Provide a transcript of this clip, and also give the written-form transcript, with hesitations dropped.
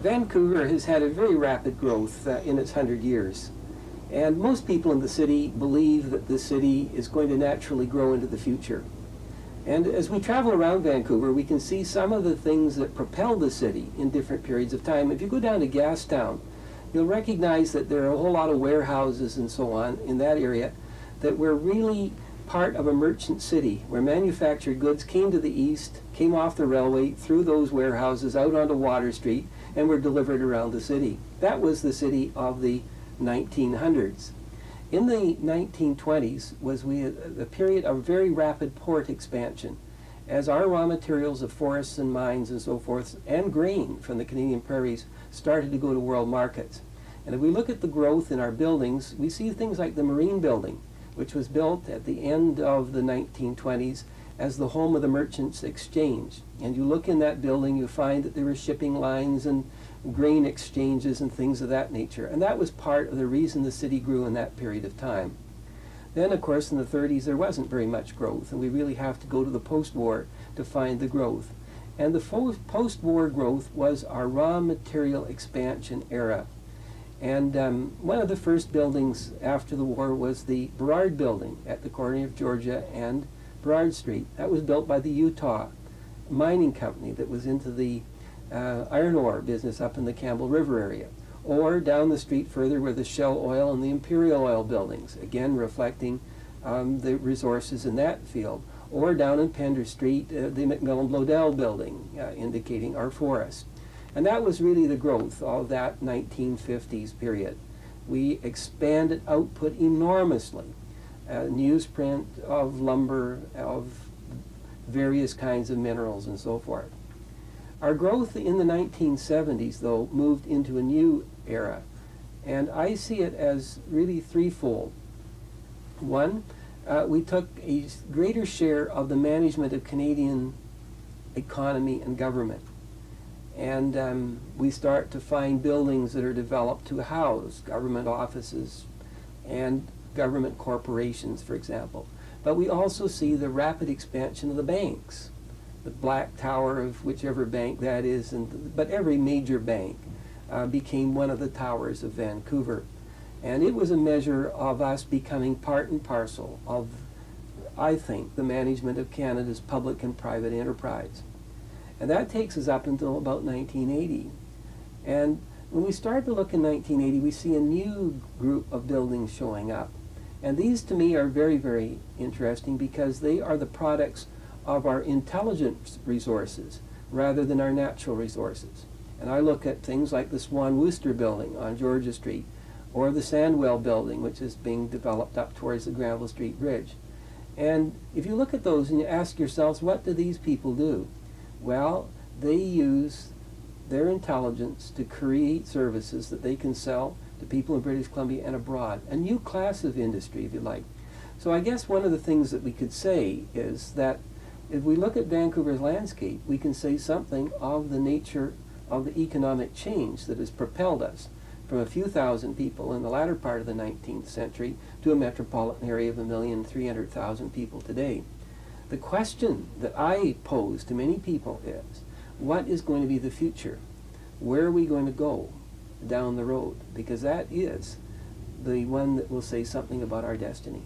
Vancouver has had a very rapid growth in its 100 years. And most people in the city believe that the city is going to naturally grow into the future. And as we travel around Vancouver, we can see some of the things that propel the city in different periods of time. If you go down to Gastown, you'll recognize that there are a whole lot of warehouses and so on in that area that were really part of a merchant city where manufactured goods came to the east, came off the railway, through those warehouses out onto Water Street, and were delivered around the city. That was the city of the 1900s. In the 1920s was a period of very rapid port expansion as our raw materials of forests and mines and so forth, and grain from the Canadian prairies, started to go to world markets. And if we look at the growth in our buildings, we see things like the Marine Building, which was built at the end of the 1920s as the home of the Merchants Exchange. And you look in that building, you find that there were shipping lines and grain exchanges and things of that nature. And that was part of the reason the city grew in that period of time. Then, of course, in the 30s, there wasn't very much growth, and we really have to go to the post-war to find the growth. And the post-war growth was our raw material expansion era. And one of the first buildings after the war was the Burrard Building at the corner of Georgia and Burrard Street. That was built by the Utah Mining Company that was into the iron ore business up in the Campbell River area. Or down the street further were the Shell Oil and the Imperial Oil buildings, again reflecting the resources in that field. Or down in Pender Street, the McMillan-Bloedel building, indicating our forest. And that was really the growth of that 1950s period. We expanded output enormously. Newsprint, of lumber, of various kinds of minerals and so forth. Our growth in the 1970s, though, moved into a new era. And I see it as really threefold. One, we took a greater share of the management of Canadian economy and government. And we start to find buildings that are developed to house government offices and government corporations, for example. But we also see the rapid expansion of the banks. The Black Tower of whichever bank that is, but every major bank became one of the towers of Vancouver. And it was a measure of us becoming part and parcel of, I think, the management of Canada's public and private enterprise. And that takes us up until about 1980. And when we start to look in 1980, we see a new group of buildings showing up. And these, to me, are very, very interesting because they are the products of our intelligence resources rather than our natural resources. And I look at things like the Swan Wooster Building on Georgia Street, or the Sandwell Building, which is being developed up towards the Granville Street Bridge. And if you look at those and you ask yourselves, what do these people do? Well, they use their intelligence to create services that they can sell to people in British Columbia and abroad. A new class of industry, if you like. So I guess one of the things that we could say is that if we look at Vancouver's landscape, we can say something of the nature of the economic change that has propelled us from a few thousand people in the latter part of the 19th century to a metropolitan area of 1,300,000 people today. The question that I pose to many people is, what is going to be the future? Where are we going to go down the road? Because that is the one that will say something about our destiny.